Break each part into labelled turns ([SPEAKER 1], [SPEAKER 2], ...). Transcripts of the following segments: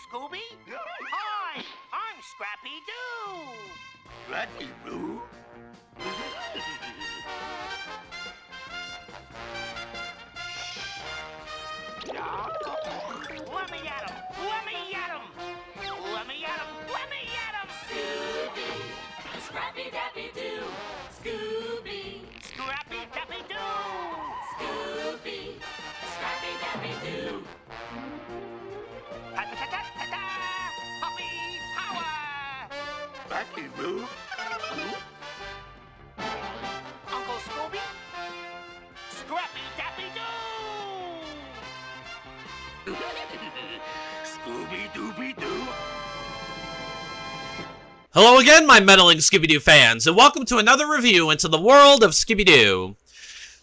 [SPEAKER 1] Scooby. Hi, I'm Scrappy Doo.
[SPEAKER 2] Scrappy Doo?
[SPEAKER 1] Let me at him! Let me at him! Let me at him! Let me at him!
[SPEAKER 3] Scooby, Scrappy Dappy Doo. Scooby,
[SPEAKER 1] Scrappy Dappy Doo!
[SPEAKER 3] Scooby, Scrappy Dappy Doo.
[SPEAKER 1] Ta-ta-ta-ta-ta! Puppy power!
[SPEAKER 2] Scrappy Doo?
[SPEAKER 1] Uncle Scooby? Scrappy Dappy Doo!
[SPEAKER 2] Scooby-Dooby-Doo?
[SPEAKER 4] Hello again, my meddling Scooby Doo fans, and welcome to another review into the world of Scooby Doo.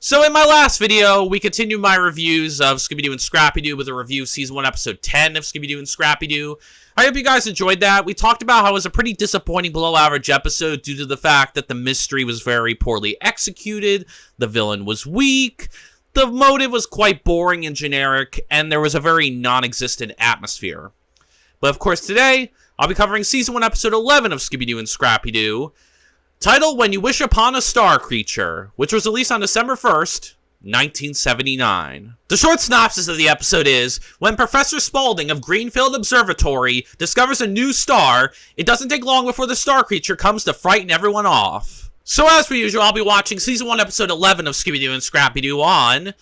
[SPEAKER 4] So in my last video, we continued my reviews of Scooby Doo and Scrappy Doo with a review of Season 1, Episode 10 of Scooby Doo and Scrappy Doo. I hope you guys enjoyed that. We talked about how it was a pretty disappointing below-average episode due to the fact that the mystery was very poorly executed, the villain was weak, the motive was quite boring and generic, and there was a very non-existent atmosphere. But of course today, I'll be covering Season 1, Episode 11 of Scooby Doo and Scrappy Doo, titled When You Wish Upon a Star Creature, which was released on December 1st, 1979. The short synopsis of the episode is, when Professor Spaulding of Greenfield Observatory discovers a new star, it doesn't take long before the star creature comes to frighten everyone off. So as per usual, I'll be watching Season 1, Episode 11 of Scooby Doo and Scrappy Doo on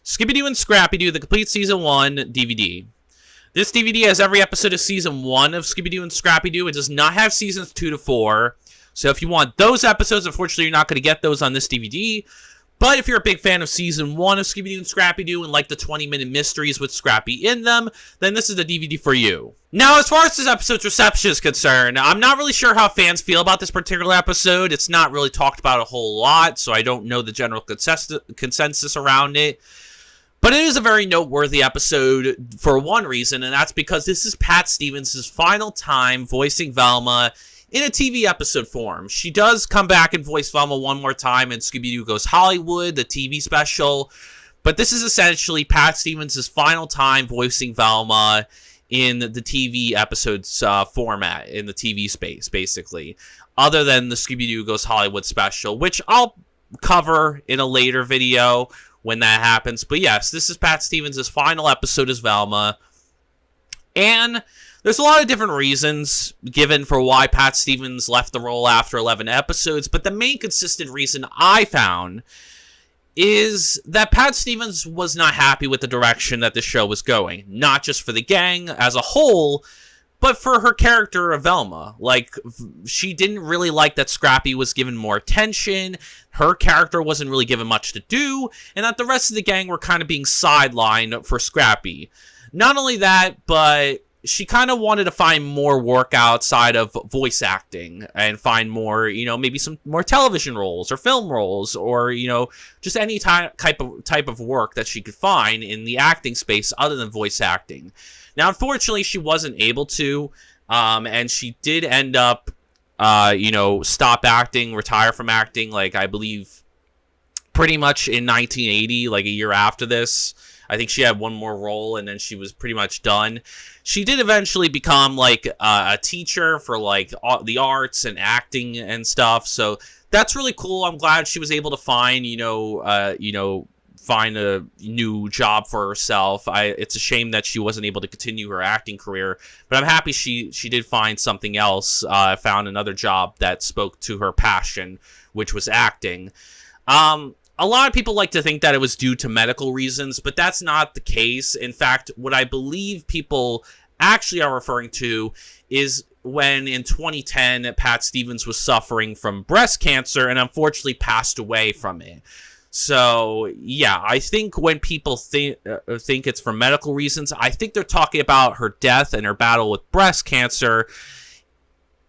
[SPEAKER 4] Scooby Doo and Scrappy Doo, the complete Season 1 DVD. This DVD has every episode of Season 1 of Scooby Doo and Scrappy Doo. It does not have Seasons 2 to 4. So if you want those episodes, unfortunately you're not going to get those on this DVD. But if you're a big fan of Season 1 of Scooby Doo and Scrappy Doo and like the 20-minute mysteries with Scrappy in them, then this is the DVD for you. Now, as far as this episode's reception is concerned, I'm not really sure how fans feel about this particular episode. It's not really talked about a whole lot, so I don't know the general consensus around it. But it is a very noteworthy episode for one reason, and that's because this is Pat Stevens' final time voicing Velma in a TV episode form. She does come back and voice Velma one more time in Scooby-Doo Goes Hollywood, the TV special, but this is essentially Pat Stevens' final time voicing Velma in the TV episodes format, in the TV space, basically, other than the Scooby-Doo Goes Hollywood special, which I'll cover in a later video when that happens. But yes, this is Pat Stevens' final episode as Velma, and there's a lot of different reasons given for why Pat Stevens left the role after 11 episodes, but the main consistent reason I found is that Pat Stevens was not happy with the direction that the show was going. Not just for the gang as a whole, but for her character of Velma. Like, she didn't really like that Scrappy was given more attention, her character wasn't really given much to do, and that the rest of the gang were kind of being sidelined for Scrappy. Not only that, but she kind of wanted to find more work outside of voice acting and find more, maybe some more television roles or film roles or, just any type of work that she could find in the acting space other than voice acting. Now, unfortunately, she wasn't able to, and she did end up, stop acting, retire from acting, like, I believe pretty much in 1980, like a year after this. I think she had one more role, and then she was pretty much done. She did eventually become, like, a teacher for, like, the arts and acting and stuff. So that's really cool. I'm glad she was able to find, find a new job for herself. It's a shame that she wasn't able to continue her acting career, but I'm happy she did find something else. Found another job that spoke to her passion, which was acting. A lot of people like to think that it was due to medical reasons, but that's not the case. In fact, what I believe people actually are referring to is when in 2010, Pat Stevens was suffering from breast cancer and unfortunately passed away from it. So, yeah, I think when people think it's for medical reasons, I think they're talking about her death and her battle with breast cancer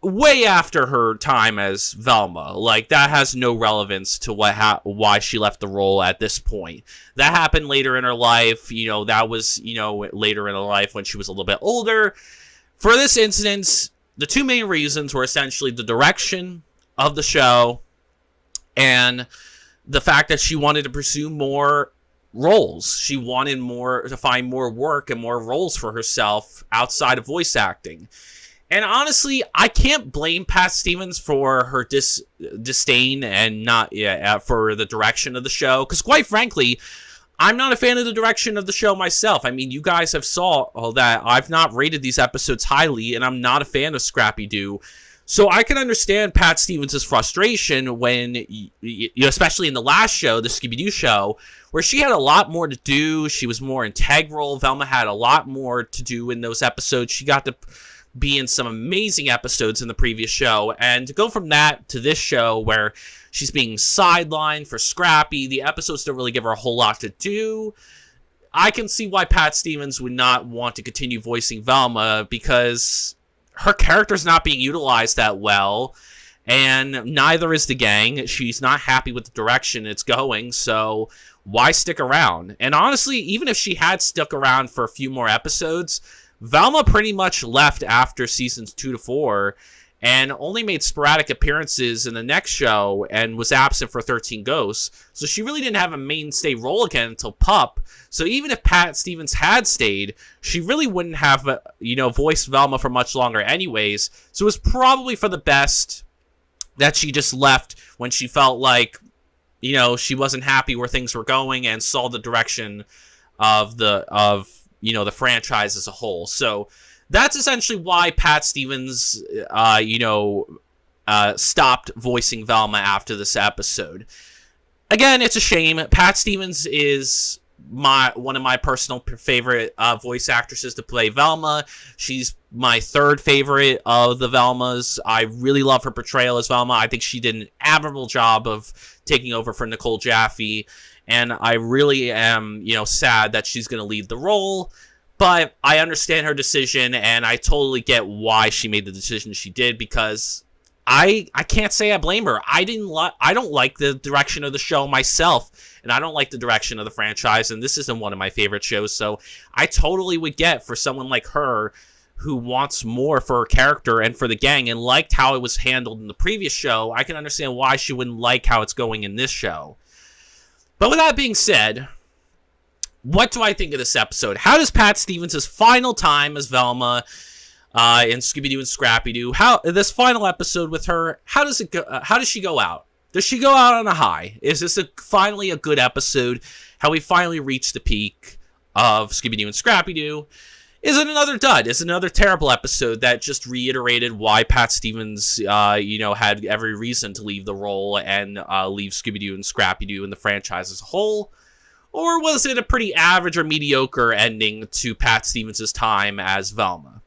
[SPEAKER 4] way after her time as Velma. Like, that has no relevance to why she left the role at this point. That happened later in her life. That was, later in her life when she was a little bit older. For this instance, the two main reasons were essentially the direction of the show and the fact that she wanted to pursue more roles. She wanted to find more work and more roles for herself outside of voice acting. And honestly, I can't blame Pat Stevens for her disdain and not for the direction of the show. Because quite frankly, I'm not a fan of the direction of the show myself. I mean, you guys have saw that I've not rated these episodes highly, and I'm not a fan of Scrappy Doo. So I can understand Pat Stevens' frustration when, especially in the last show, the Scooby Doo show, where she had a lot more to do. She was more integral. Velma had a lot more to do in those episodes. She got to be in some amazing episodes in the previous show, and to go from that to this show where she's being sidelined for Scrappy, the episodes don't really give her a whole lot to do. I can see why Pat Stevens would not want to continue voicing Velma, because her character's not being utilized that well, and neither is the gang. She's not happy with the direction it's going, so why stick around? And honestly, even if she had stuck around for a few more episodes, Velma pretty much left after seasons 2 to 4 and only made sporadic appearances in the next show and was absent for 13 Ghosts. So she really didn't have a mainstay role again until Pup. So even if Pat Stevens had stayed, she really wouldn't have, voiced Velma for much longer anyways. So it was probably for the best that she just left when she felt like, she wasn't happy where things were going and saw the direction of the franchise as a whole. So that's essentially why Pat Stevens, stopped voicing Velma after this episode. Again, it's a shame. Pat Stevens is one of my personal favorite voice actresses to play Velma. She's my third favorite of the Velmas. I really love her portrayal as Velma. I think she did an admirable job of taking over for Nicole Jaffe. And I really am, sad that she's going to lead the role. But I understand her decision, and I totally get why she made the decision she did, because I can't say I blame her. I don't like the direction of the show myself, and I don't like the direction of the franchise, and this isn't one of my favorite shows, so I totally would get for someone like her who wants more for her character and for the gang and liked how it was handled in the previous show. I can understand why she wouldn't like how it's going in this show. But with that being said, what do I think of this episode? How does Pat Stevens' final time as Velma in Scooby Doo and Scrappy Doo, this final episode with her, how does it go? How does she go out? Does she go out on a high? Is this finally a good episode? How we finally reach the peak of Scooby Doo and Scrappy Doo? Is it another dud? Is it another terrible episode that just reiterated why Pat Stevens, had every reason to leave the role and leave Scooby Doo and Scrappy Doo and the franchise as a whole? Or was it a pretty average or mediocre ending to Pat Stevens' time as Velma?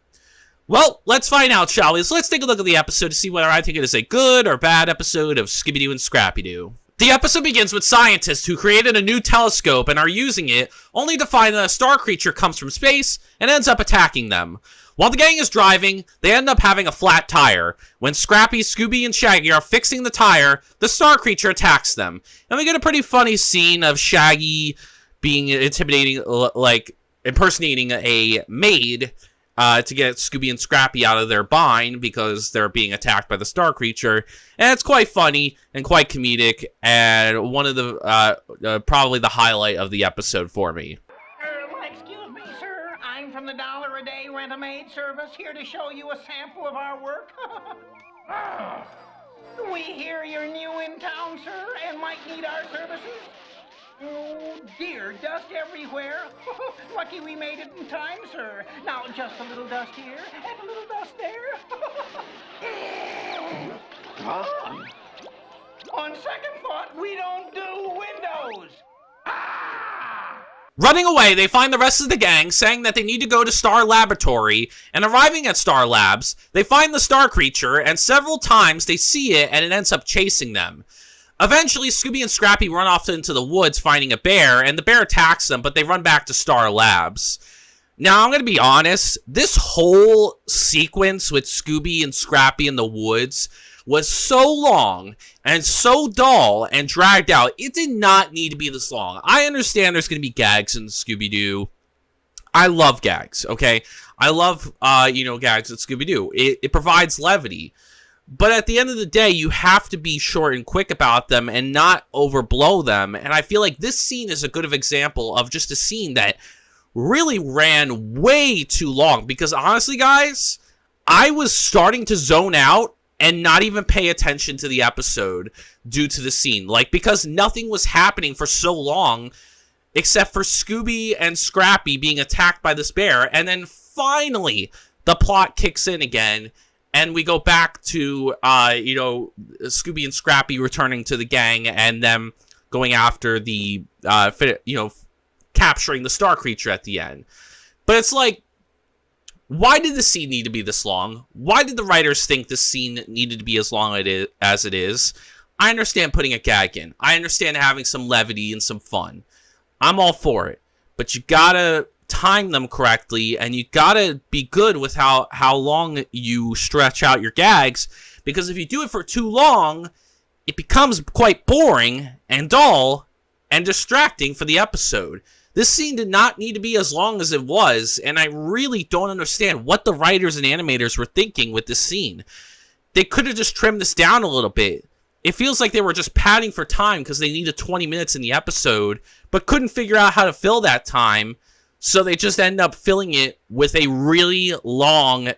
[SPEAKER 4] Well, let's find out, shall we? So let's take a look at the episode to see whether I think it is a good or bad episode of Scooby Doo and Scrappy Doo. The episode begins with scientists who created a new telescope and are using it, only to find that a star creature comes from space and ends up attacking them. While the gang is driving, they end up having a flat tire. When Scrappy, Scooby, and Shaggy are fixing the tire, the star creature attacks them. And we get a pretty funny scene of Shaggy being impersonating a maid to get Scooby and Scrappy out of their bind because they're being attacked by the star creature. And it's quite funny and quite comedic, and one of the probably the highlight of the episode for me.
[SPEAKER 1] Excuse me, sir. I'm from the $1-a-day rent-a-maid service, here to show you a sample of our work. We hear you're new in town, sir, and might need our services. Oh, dear, dust everywhere. Lucky we made it in time, sir. Now, just a little dust here, and a little dust there. On second thought, we don't do windows.
[SPEAKER 4] Running away, they find the rest of the gang, saying that they need to go to Star Laboratory, and arriving at Star Labs, they find the star creature, and several times they see it, and it ends up chasing them. Eventually, Scooby and Scrappy run off into the woods finding a bear, and the bear attacks them, but they run back to Star Labs. Now, I'm going to be honest, this whole sequence with Scooby and Scrappy in the woods was so long and so dull and dragged out. It did not need to be this long. I understand there's going to be gags in Scooby Doo. I love gags, okay? I love, gags in Scooby Doo. It provides levity. But at the end of the day, you have to be short and quick about them and not overblow them. And I feel like this scene is a good example of just a scene that really ran way too long. Because honestly, guys, I was starting to zone out and not even pay attention to the episode due to the scene. Like, because nothing was happening for so long except for Scooby and Scrappy being attacked by this bear. And then finally, the plot kicks in again. And we go back to, Scooby and Scrappy returning to the gang and them going after the, capturing the star creature at the end. But it's like, why did the scene need to be this long? Why did the writers think this scene needed to be as long as it is? I understand putting a gag in. I understand having some levity and some fun. I'm all for it. But you gotta time them correctly, and you gotta be good with how long you stretch out your gags, because if you do it for too long, it becomes quite boring and dull and distracting for the episode. This scene did not need to be as long as it was, and I really don't understand what the writers and animators were thinking with this scene. They could have just trimmed this down a little bit. It feels like they were just padding for time because they needed 20 minutes in the episode, but couldn't figure out how to fill that time. So they just end up filling it with a really long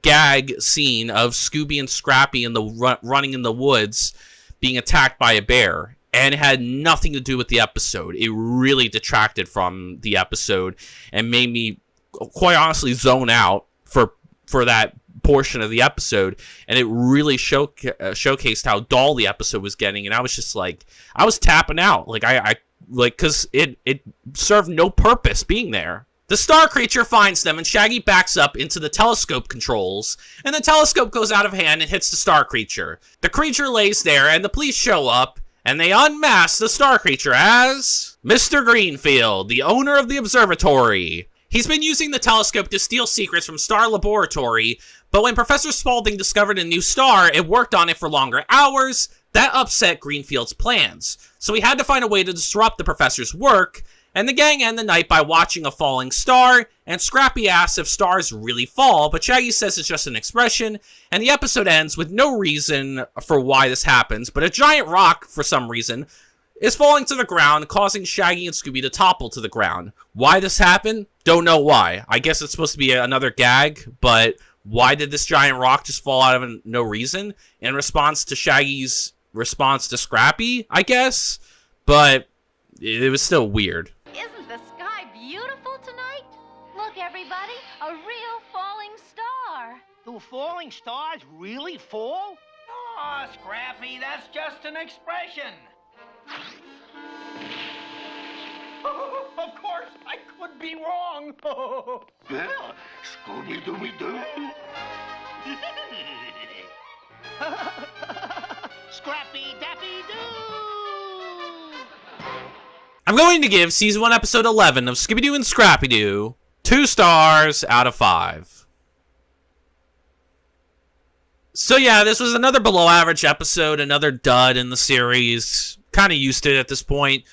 [SPEAKER 4] gag scene of Scooby and Scrappy in the running in the woods being attacked by a bear. And it had nothing to do with the episode. It really detracted from the episode and made me, quite honestly, zone out for that portion of the episode. And it really showcased how dull the episode was getting. And I was just like, I was tapping out. Because it served no purpose being there. The star creature finds them, and Shaggy backs up into the telescope controls, and the telescope goes out of hand and hits the star creature. The creature lays there, and the police show up, and they unmask the star creature as Mr. Greenfield, the owner of the observatory. He's been using the telescope to steal secrets from Star Laboratory, but when Professor Spaulding discovered a new star, it worked on it for longer hours. That upset Greenfield's plans, so he had to find a way to disrupt the professor's work, and the gang end the night by watching a falling star, and Scrappy asks if stars really fall, but Shaggy says it's just an expression, and the episode ends with no reason for why this happens, but a giant rock, for some reason, is falling to the ground, causing Shaggy and Scooby to topple to the ground. Why this happened? Don't know why. I guess it's supposed to be another gag, but why did this giant rock just fall out of no reason? In response to Shaggy's response to Scrappy, I guess, but it was still weird.
[SPEAKER 5] Isn't the sky beautiful tonight? Look, everybody, a real falling star.
[SPEAKER 6] Do falling stars really fall?
[SPEAKER 1] Oh, Scrappy, that's just an expression. Of course, I could be wrong.
[SPEAKER 2] Well, Scooby Dooby Doo.
[SPEAKER 6] Scrappy Dappy Doo!
[SPEAKER 4] I'm going to give Season 1, Episode 11 of Scooby Doo and Scrappy Doo 2 stars out of 5. So yeah, this was another below average episode, another dud in the series. Kind of used to it at this point.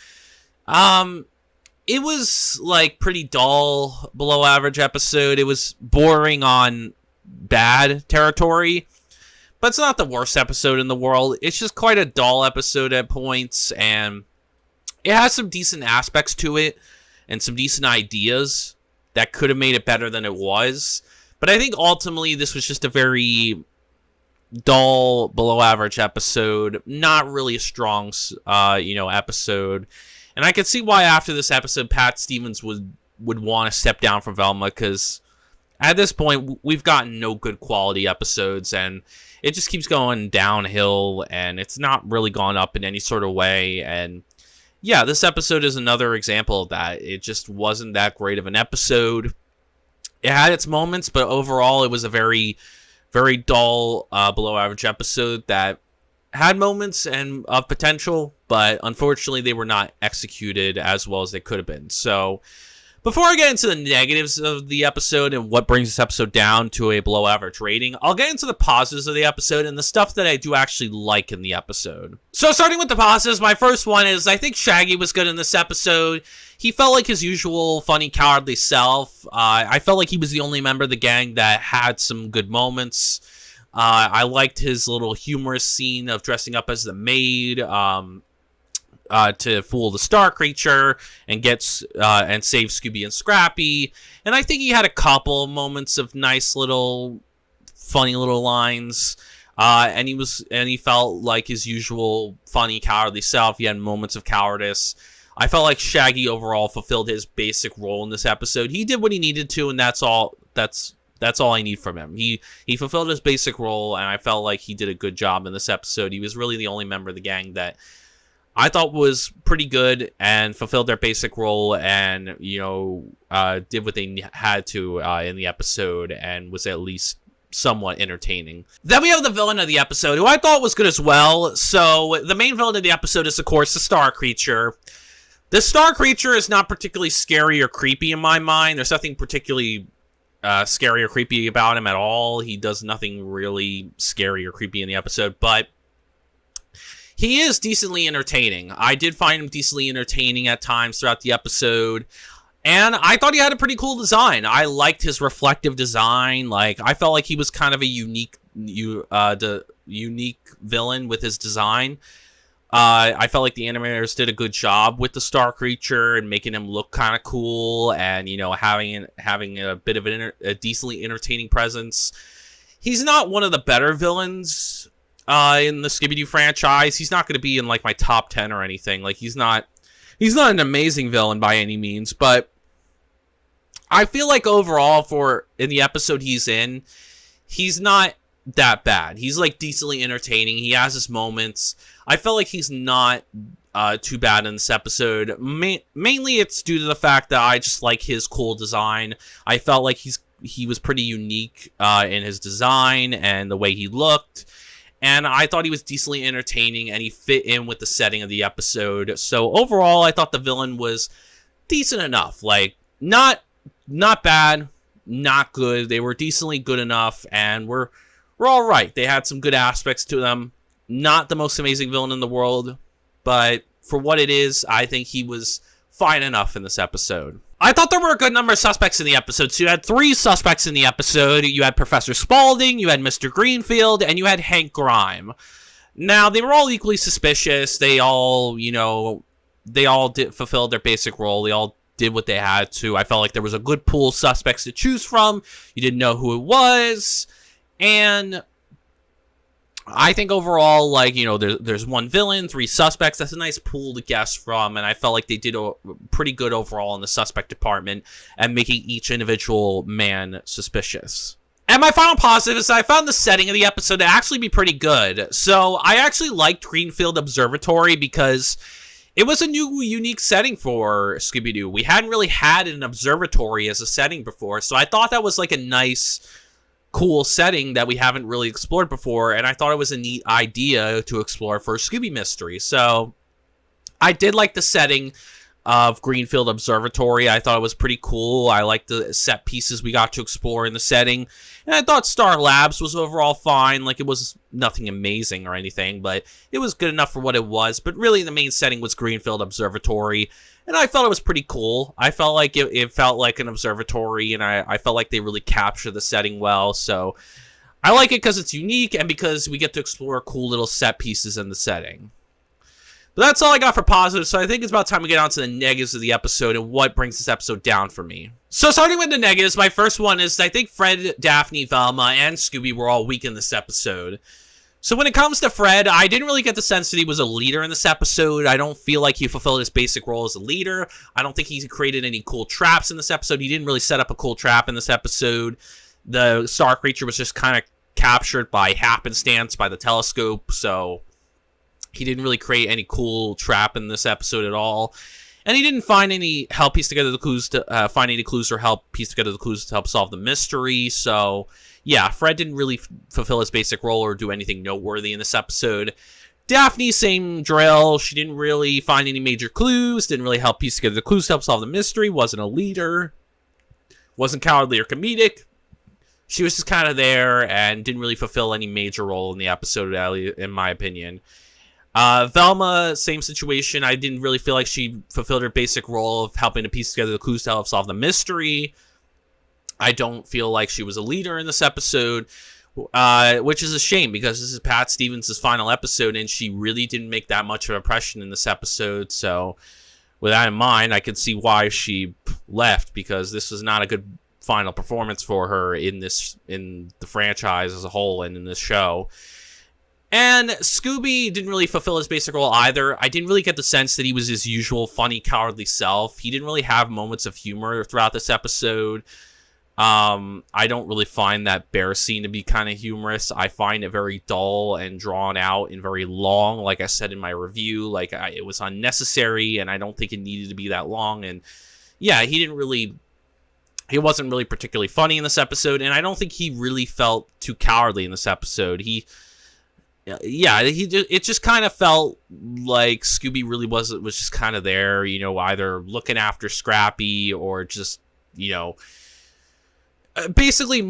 [SPEAKER 4] It was like pretty dull below average episode. It was bordering on bad territory. But it's not the worst episode in the world. It's just quite a dull episode at points, and it has some decent aspects to it and some decent ideas that could have made it better than it was. But I think ultimately this was just a very dull, below-average episode. Not really a strong, episode. And I could see why after this episode, Pat Stevens would want to step down from Velma, because at this point, we've gotten no good quality episodes, and it just keeps going downhill, and it's not really gone up in any sort of way. And yeah, this episode is another example of that. It just wasn't that great of an episode. It had its moments, but overall, it was a very, very dull, below-average episode that had moments and of potential, but unfortunately, they were not executed as well as they could have been. So before I get into the negatives of the episode and what brings this episode down to a below average rating, I'll get into the positives of the episode and the stuff that I do actually like in the episode. So starting with the positives, my first one is I think Shaggy was good in this episode. He felt like his usual funny, cowardly self. I felt like he was the only member of the gang that had some good moments. I liked his little humorous scene of dressing up as the maid to fool the star creature and and save Scooby and Scrappy. And I think he had a couple moments of nice little, funny little lines. And he felt like his usual funny, cowardly self. He had moments of cowardice. I felt like Shaggy overall fulfilled his basic role in this episode. He did what he needed to, and that's all. That's all I need from him. He fulfilled his basic role, and I felt like he did a good job in this episode. He was really the only member of the gang that I thought was pretty good and fulfilled their basic role, and did what they had to in the episode, and was at least somewhat entertaining. Then we have the villain of the episode, who I thought was good as well. So the main villain of the episode is, of course, the Star Creature. The Star Creature is not particularly scary or creepy in my mind. There's nothing particularly scary or creepy about him at all. He does nothing really scary or creepy in the episode, but he is decently entertaining. I did find him decently entertaining at times throughout the episode, and I thought he had a pretty cool design. I liked his reflective design. Like, I felt like he was kind of a unique villain with his design. I felt like the animators did a good job with the Star Creature and making him look kind of cool, and having a bit of a decently entertaining presence. He's not one of the better villains in the Scooby Doo franchise. He's not going to be in like my top 10 or anything. Like, he's not an amazing villain by any means, but I feel like overall in the episode he's in, he's not that bad. He's like decently entertaining. He has his moments. I felt like he's not too bad in this episode. Mainly it's due to the fact that I just like his cool design. I felt like he was pretty unique in his design and the way he looked. And I thought he was decently entertaining, and he fit in with the setting of the episode. So overall, I thought the villain was decent enough. Like, not bad, not good. They were decently good enough, and we're all right. They had some good aspects to them. Not the most amazing villain in the world, but for what it is, I think he was fine enough in this episode. I thought there were a good number of suspects in the episode. So you had 3 suspects in the episode. You had Professor Spaulding, you had Mr. Greenfield, and you had Hank Grime. Now, they were all equally suspicious. They all did fulfill their basic role. They all did what they had to. I felt like there was a good pool of suspects to choose from. You didn't know who it was. And I think overall, like, there's 1 villain, 3 suspects. That's a nice pool to guess from, and I felt like they did a pretty good overall in the suspect department and making each individual man suspicious. And my final positive is that I found the setting of the episode to actually be pretty good. So I actually liked Greenfield Observatory because it was a new, unique setting for Scooby Doo. We hadn't really had an observatory as a setting before, so I thought that was like a nice, cool setting that we haven't really explored before, and I thought it was a neat idea to explore for a Scooby Mystery. So I did like the setting of Greenfield Observatory. I thought it was pretty cool. I liked the set pieces we got to explore in the setting, and I thought Star Labs was overall fine. Like, it was nothing amazing or anything, but it was good enough for what it was. But really, the main setting was Greenfield Observatory, and I felt it was pretty cool. I felt like it felt like an observatory, and I felt like they really captured the setting well. So I like it because it's unique and because we get to explore cool little set pieces in the setting. But that's all I got for positives, so I think it's about time we get on to the negatives of the episode and what brings this episode down for me. So starting with the negatives, my first one is I think Fred, Daphne, Velma, and Scooby were all weak in this episode. So when it comes to Fred, I didn't really get the sense that he was a leader in this episode. I don't feel like he fulfilled his basic role as a leader. I don't think he created any cool traps in this episode. He didn't really set up a cool trap in this episode. The Star Creature was just kind of captured by happenstance by the telescope, so he didn't really create any cool trap in this episode at all. And he didn't find any help piece together the clues to find any clues or help piece together the clues to help solve the mystery. So yeah, Fred didn't really fulfill his basic role or do anything noteworthy in this episode. Daphne, same drill. She didn't really find any major clues, didn't really help piece together the clues to help solve the mystery, wasn't a leader, wasn't cowardly or comedic. She was just kind of there and didn't really fulfill any major role in the episode, in my opinion. Velma, same situation. I didn't really feel like she fulfilled her basic role of helping to piece together the clues to help solve the mystery. I don't feel like she was a leader in this episode. which is a shame because this is Pat Stevens' final episode, and she really didn't make that much of an impression in this episode. So with that in mind, I could see why she left, because this was not a good final performance for her in the franchise as a whole and in this show. And Scooby didn't really fulfill his basic role either. I didn't really get the sense that he was his usual funny, cowardly self. He didn't really have moments of humor throughout this episode. I don't really find that bear scene to be kind of humorous. I find it very dull and drawn out and very long. Like I said in my review, it was unnecessary, and I don't think it needed to be that long. And yeah, he wasn't really particularly funny in this episode, and I don't think he really felt too cowardly in this episode. It just kind of felt like Scooby really was just kind of there, either looking after Scrappy or just, basically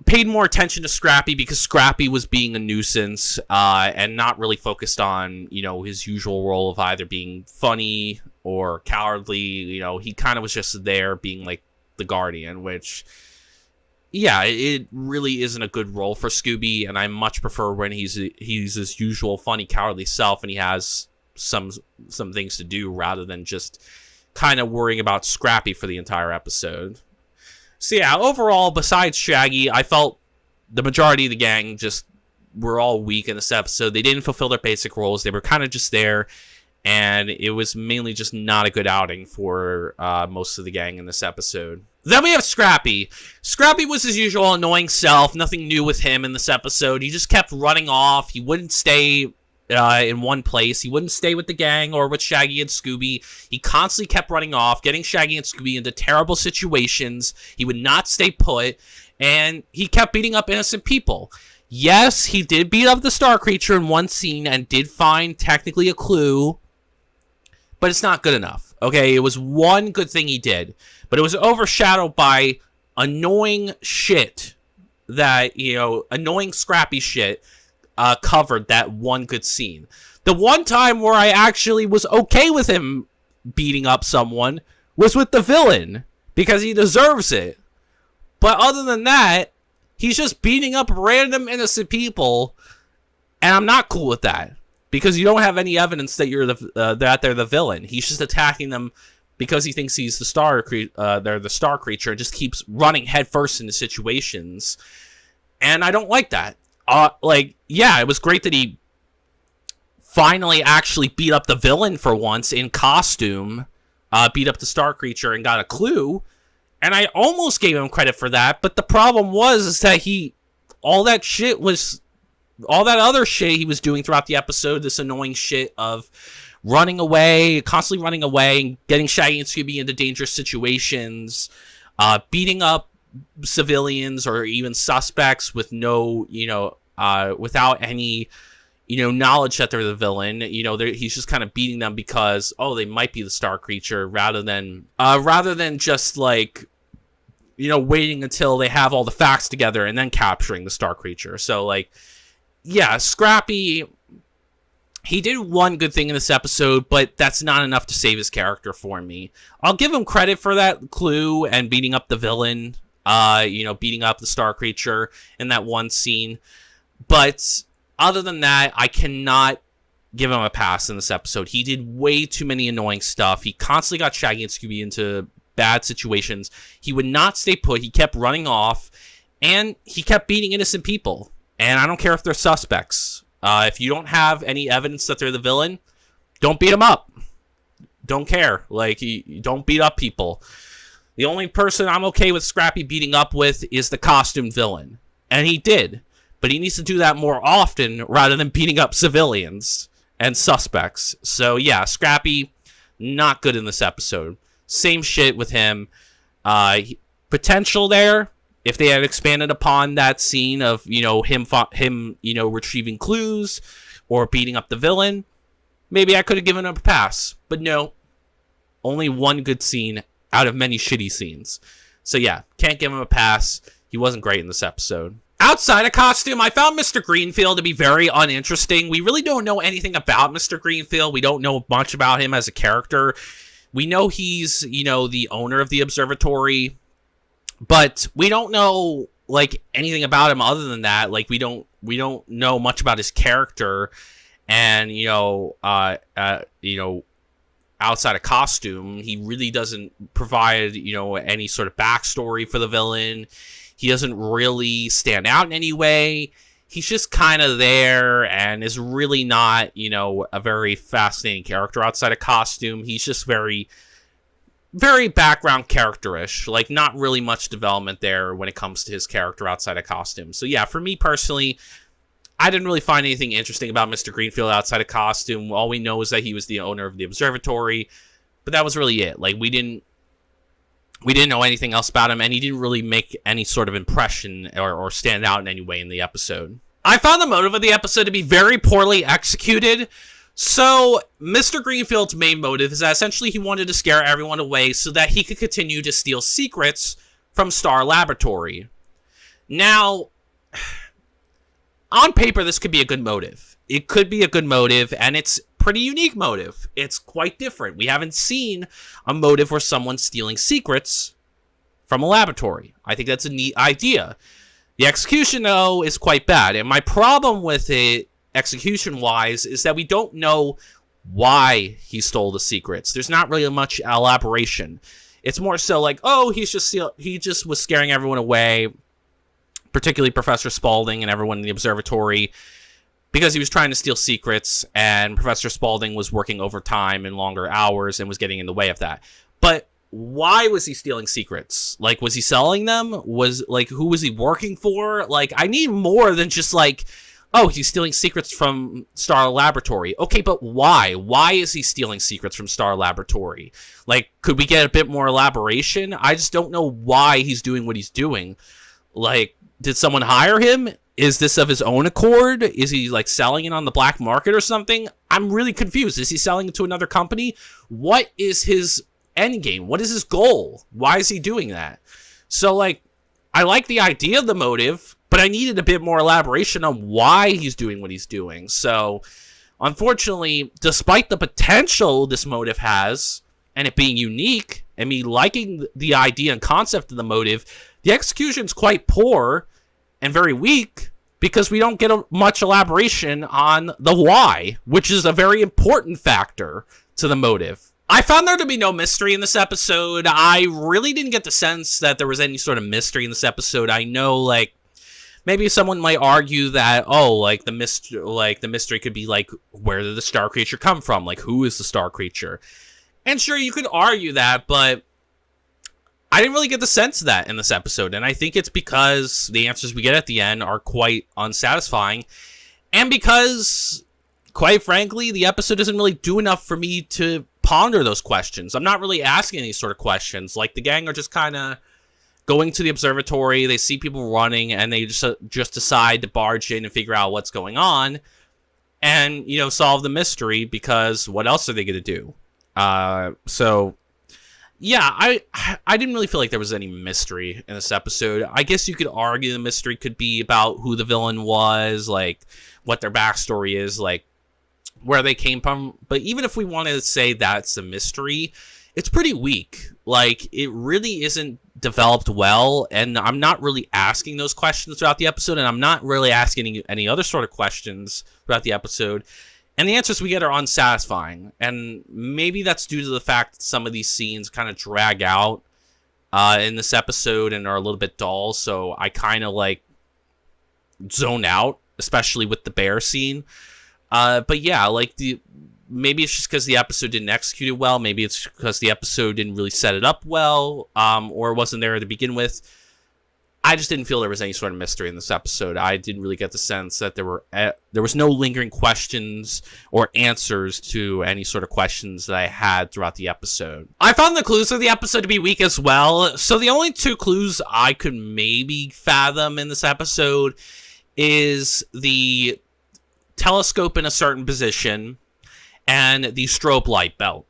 [SPEAKER 4] paid more attention to Scrappy because Scrappy was being a nuisance, and not really focused on, his usual role of either being funny or cowardly. He kind of was just there being like the guardian, which, yeah, it really isn't a good role for Scooby, and I much prefer when he's his usual funny, cowardly self, and he has some things to do rather than just kind of worrying about Scrappy for the entire episode. So yeah, overall, besides Shaggy, I felt the majority of the gang just were all weak in this episode. They didn't fulfill their basic roles. They were kind of just there, and it was mainly just not a good outing for most of the gang in this episode. Then we have Scrappy. Scrappy was his usual annoying self. Nothing new with him in this episode. He just kept running off. He wouldn't stay in one place. He wouldn't stay with the gang or with Shaggy and Scooby. He constantly kept running off, getting Shaggy and Scooby into terrible situations. He would not stay put, and he kept beating up innocent people. Yes, he did beat up the Star Creature in one scene and did find technically a clue, but it's not good enough. Okay, it was one good thing he did, but it was overshadowed by annoying shit that, annoying Scrappy shit covered that one good scene. The one time where I actually was okay with him beating up someone was with the villain, because he deserves it. But other than that, he's just beating up random innocent people, and I'm not cool with that, because you don't have any evidence that you're that they're the villain. He's just attacking them because he thinks he's they're the Star Creature, and just keeps running headfirst into situations. And I don't like that. Yeah, it was great that he finally actually beat up the villain for once in costume, beat up the Star Creature and got a clue. And I almost gave him credit for that, but the problem is that all that other shit he was doing throughout the episode, this annoying shit of constantly running away, and getting Shaggy and Scooby into dangerous situations, beating up civilians or even suspects with without any, knowledge that they're the villain. He's just kind of beating them because, they might be the Star Creature, rather than just waiting until they have all the facts together and then capturing the Star Creature. So yeah, Scrappy, he did one good thing in this episode, but that's not enough to save his character for me. I'll give him credit for that clue and beating up the villain, beating up the Star Creature in that one scene. But other than that, I cannot give him a pass in this episode. He did way too many annoying stuff. He constantly got Shaggy and Scooby into bad situations. He would not stay put. He kept running off, and he kept beating innocent people. And I don't care if they're suspects. If you don't have any evidence that they're the villain, don't beat them up. Don't care. You don't beat up people. The only person I'm okay with Scrappy beating up with is the costumed villain. And he did. But he needs to do that more often rather than beating up civilians and suspects. So yeah, Scrappy, not good in this episode. Same shit with him. Potential there, if they had expanded upon that scene of, him retrieving clues or beating up the villain, maybe I could have given him a pass. But no, only one good scene out of many shitty scenes. So yeah, can't give him a pass. He wasn't great in this episode. Outside of costume, I found Mr. Greenfield to be very uninteresting. We really don't know anything about Mr. Greenfield. We don't know much about him as a character. We know he's, the owner of the observatory, but we don't know like anything about him other than that. Like we don't know much about his character, and outside of costume, he really doesn't provide any sort of backstory for the villain. He doesn't really stand out in any way. He's just kind of there and is really not, a very fascinating character outside of costume. He's just very, very background character-ish. Like, not really much development there when it comes to his character outside of costume. So, yeah, for me personally, I didn't really find anything interesting about Mr. Greenfield outside of costume. All we know is that he was the owner of the observatory, but that was really it. Like, we didn't know anything else about him, and he didn't really make any sort of impression or stand out in any way in the episode. I found the motive of the episode to be very poorly executed. So, Mr. Greenfield's main motive is that essentially he wanted to scare everyone away so that he could continue to steal secrets from Star Laboratory. Now, on paper, this could be a good motive. It could be a good motive, and it's pretty unique motive. It's quite different. We haven't seen a motive where someone's stealing secrets from a laboratory. I think that's a neat idea. The execution, though, is quite bad. And my problem with it, execution-wise, is that we don't know why he stole the secrets. There's not really much elaboration. It's more so like, oh, he just was scaring everyone away, particularly Professor Spaulding and everyone in the observatory, because he was trying to steal secrets, and Professor Spaulding was working overtime and longer hours and was getting in the way of that. But why was he stealing secrets? Like, was he selling them? Who was he working for? Like, I need more than just like, oh, he's stealing secrets from Star Laboratory. Okay, but why? Why is he stealing secrets from Star Laboratory? Like, could we get a bit more elaboration? I just don't know why he's doing what he's doing. Like, did someone hire him? Is this of his own accord? Is he, like, selling it on the black market or something? I'm really confused. Is he selling it to another company? What is his end game? What is his goal? Why is he doing that? So, like, I like the idea of the motive, but I needed a bit more elaboration on why he's doing what he's doing. So, unfortunately, despite the potential this motive has, and it being unique, and me liking the idea and concept of the motive, the execution's quite poor and very weak, because we don't get much elaboration on the why, which is a very important factor to the motive. I found there to be no mystery in this episode. I really didn't get the sense that there was any sort of mystery in this episode. I know, like, maybe someone might argue that, oh, like, the mystery could be, like, where did the star creature come from? Like, who is the star creature? And sure, you could argue that, but I didn't really get the sense of that in this episode, and I think it's because the answers we get at the end are quite unsatisfying, and because, quite frankly, the episode doesn't really do enough for me to ponder those questions. I'm not really asking any sort of questions. Like, the gang are just kind of going to the observatory, they see people running, and they just decide to barge in and figure out what's going on, and, solve the mystery, because what else are they going to do? Yeah, I didn't really feel like there was any mystery in this episode. I guess you could argue the mystery could be about who the villain was, like, what their backstory is, like, where they came from. But even if we wanted to say that's a mystery, it's pretty weak. Like, it really isn't developed well, and I'm not really asking those questions throughout the episode, and I'm not really asking any other sort of questions throughout the episode. And the answers we get are unsatisfying, and maybe that's due to the fact that some of these scenes kind of drag out in this episode and are a little bit dull, so I kind of, like, zone out, especially with the bear scene. But yeah, like, maybe it's just because the episode didn't execute it well, maybe it's because the episode didn't really set it up well, or wasn't there to begin with. I just didn't feel there was any sort of mystery in this episode. I didn't really get the sense that there was no lingering questions or answers to any sort of questions that I had throughout the episode. I found the clues of the episode to be weak as well. So the only two clues I could maybe fathom in this episode is the telescope in a certain position and the strobe light belt.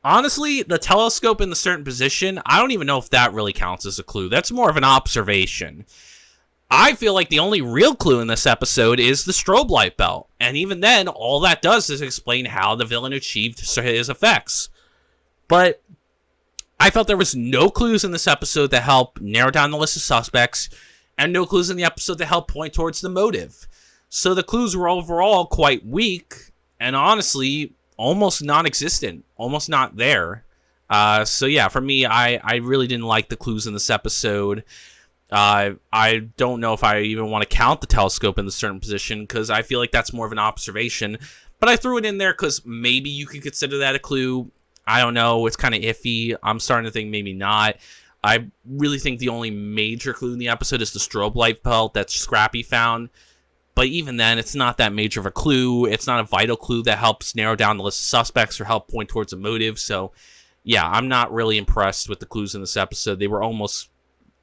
[SPEAKER 4] Honestly, the telescope in a certain position, I don't even know if that really counts as a clue. That's more of an observation. I feel like the only real clue in this episode is the strobe light belt. And even then, all that does is explain how the villain achieved his effects. But I felt there was no clues in this episode that help narrow down the list of suspects, and no clues in the episode to help point towards the motive. So the clues were overall quite weak, and honestly, almost non-existent, almost not there. So yeah, for me, I really didn't like the clues in this episode. I don't know if I even want to count the telescope in the certain position, because I feel like that's more of an observation. But I threw it in there because maybe you could consider that a clue. I don't know. It's kind of iffy. I'm starting to think maybe not. I really think the only major clue in the episode is the strobe light belt that Scrappy found. But even then, it's not that major of a clue. It's not a vital clue that helps narrow down the list of suspects or help point towards a motive. So, yeah, I'm not really impressed with the clues in this episode. They were almost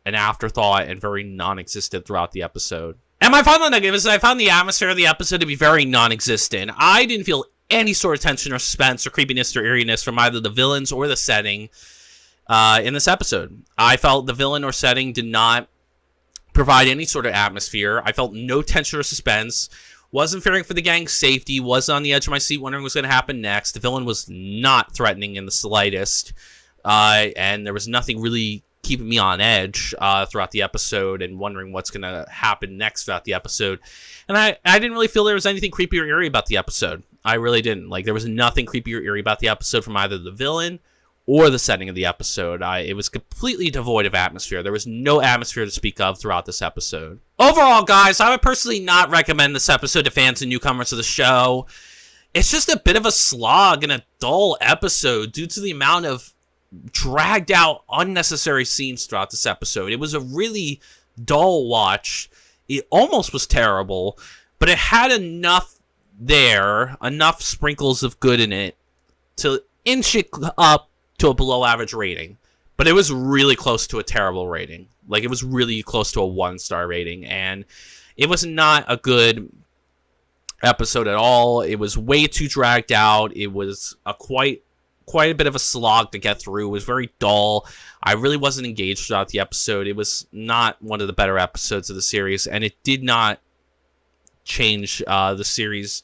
[SPEAKER 4] an afterthought and very non-existent throughout the episode. And my final negative is that I found the atmosphere of the episode to be very non-existent. I didn't feel any sort of tension or suspense or creepiness or eeriness from either the villains or the setting in this episode. I felt the villain or setting did not provide any sort of atmosphere. I felt no tension or suspense. Wasn't fearing for the gang's safety. Was on the edge of my seat wondering what's going to happen next. The villain was not threatening in the slightest. And there was nothing really keeping me on edge throughout the episode and wondering what's going to happen next throughout the episode. And I didn't really feel there was anything creepy or eerie about the episode. I really didn't. Like, there was nothing creepy or eerie about the episode from either the villain or the setting of the episode. It was completely devoid of atmosphere. There was no atmosphere to speak of throughout this episode. Overall, guys, I would personally not recommend this episode to fans and newcomers of the show. It's just a bit of a slog and a dull episode due to the amount of dragged out unnecessary scenes throughout this episode. It was a really dull watch. It almost was terrible, but it had enough sprinkles of good in it to inch it up to a below average rating. But it was really close to a terrible rating. Like, it was really close to a 1-star rating, and it was not a good episode at all. It was way too dragged out. It was a quite a bit of a slog to get through. It was very dull. I really wasn't engaged throughout the episode. It was not one of the better episodes of the series, and it did not change the series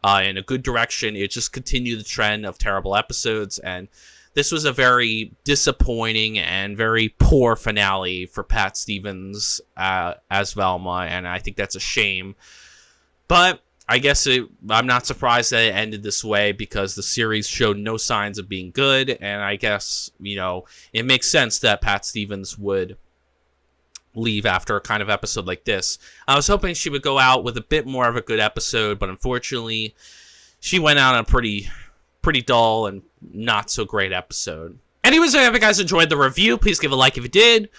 [SPEAKER 4] in a good direction. It just continued the trend of terrible episodes, and this was a very disappointing and very poor finale for Pat Stevens as Velma, and I think that's a shame. But I guess I'm not surprised that it ended this way, because the series showed no signs of being good, and I guess, it makes sense that Pat Stevens would leave after a kind of episode like this. I was hoping she would go out with a bit more of a good episode, but unfortunately, she went out on a pretty dull and not so great episode. Anyways, I hope you guys enjoyed the review. Please give a like if you did.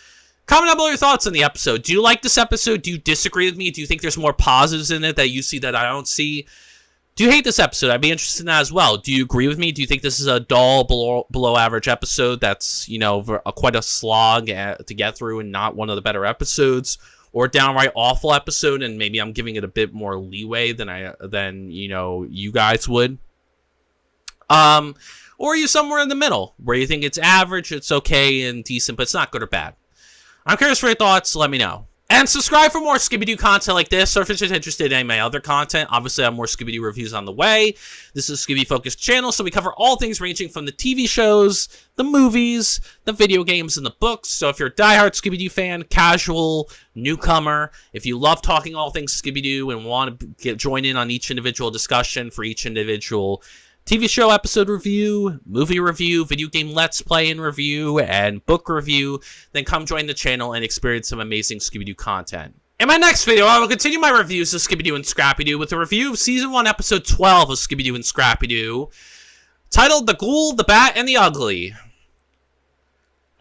[SPEAKER 4] Comment down below your thoughts on the episode. Do you like this episode? Do you disagree with me? Do you think there's more positives in it that you see that I don't see? Do you hate this episode? I'd be interested in that as well. Do you agree with me? Do you think this is a dull, below average episode that's, quite a slog to get through and not one of the better episodes? Or a downright awful episode, and maybe I'm giving it a bit more leeway than you guys would? Or are you somewhere in the middle, where you think it's average, it's okay and decent, but it's not good or bad? I'm curious for your thoughts. Let me know. And subscribe for more Scooby Doo content like this, or if you're just interested in any of my other content. Obviously, I have more Scooby Doo reviews on the way. This is a Scooby-focused channel, so we cover all things ranging from the TV shows, the movies, the video games, and the books. So if you're a diehard Scooby Doo fan, casual, newcomer, if you love talking all things Scooby Doo and want to join in on each individual discussion for each individual TV show episode review, movie review, video game let's play and review, and book review, then come join the channel and experience some amazing Scooby-Doo content. In my next video, I will continue my reviews of Scooby-Doo and Scrappy-Doo with a review of Season 1, Episode 12 of Scooby-Doo and Scrappy-Doo, titled The Ghoul, the Bat, and the Ugly.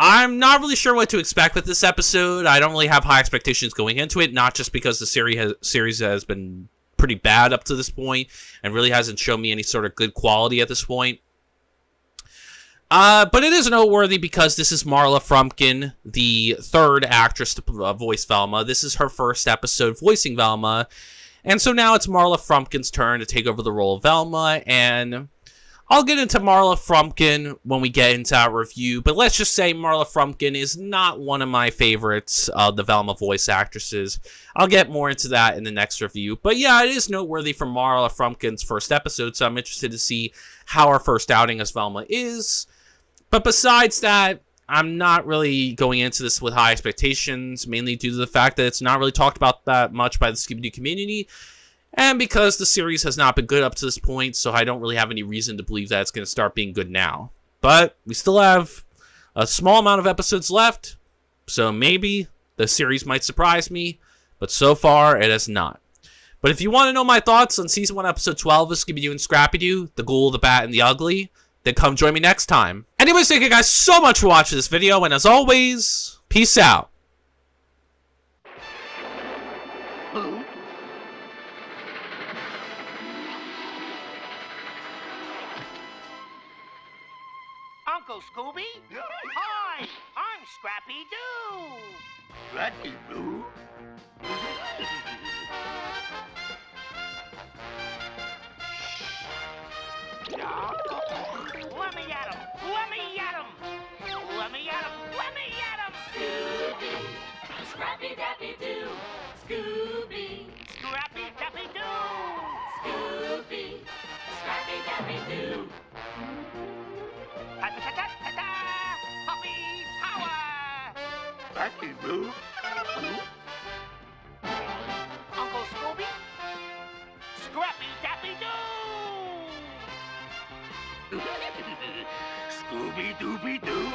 [SPEAKER 4] I'm not really sure what to expect with this episode. I don't really have high expectations going into it, not just because the series has been pretty bad up to this point and really hasn't shown me any sort of good quality at this point. But it is noteworthy because this is Marla Frumpkin, the third actress to voice Velma. This is her first episode voicing Velma. And so now it's Marla Frumpkin's turn to take over the role of Velma, and I'll get into Marla Frumpkin when we get into our review, but let's just say Marla Frumpkin is not one of my favorites of the Velma voice actresses. I'll get more into that in the next review. But yeah, it is noteworthy for Marla Frumpkin's first episode, so I'm interested to see how her first outing as Velma is. But besides that, I'm not really going into this with high expectations, mainly due to the fact that it's not really talked about that much by the Scooby Doo community, and because the series has not been good up to this point, so I don't really have any reason to believe that it's going to start being good now. But we still have a small amount of episodes left, so maybe the series might surprise me, but so far it has not. But if you want to know my thoughts on Season 1, Episode 12 of Scooby Doo and Scrappy Doo, The Ghoul, the Bat, and the Ugly, then come join me next time. Anyways, thank you guys so much for watching this video, and as always, peace out.
[SPEAKER 6] Uncle Scooby? Hi, I'm Scrappy Doo.
[SPEAKER 2] Scrappy Doo?
[SPEAKER 6] Let me at him! Let me at him! Let me at him! Let me at him!
[SPEAKER 3] Scooby, Scrappy Dappy Doo. Scooby,
[SPEAKER 6] Scrappy Dappy Doo!
[SPEAKER 3] Scooby, Scrappy Dappy Doo.
[SPEAKER 6] Ta-ta-ta-ta-ta! Puppy power!
[SPEAKER 2] Scrappy Doo?
[SPEAKER 6] Uncle Scooby? Scrappy Dappy Doo!
[SPEAKER 2] Scooby Dooby Doo?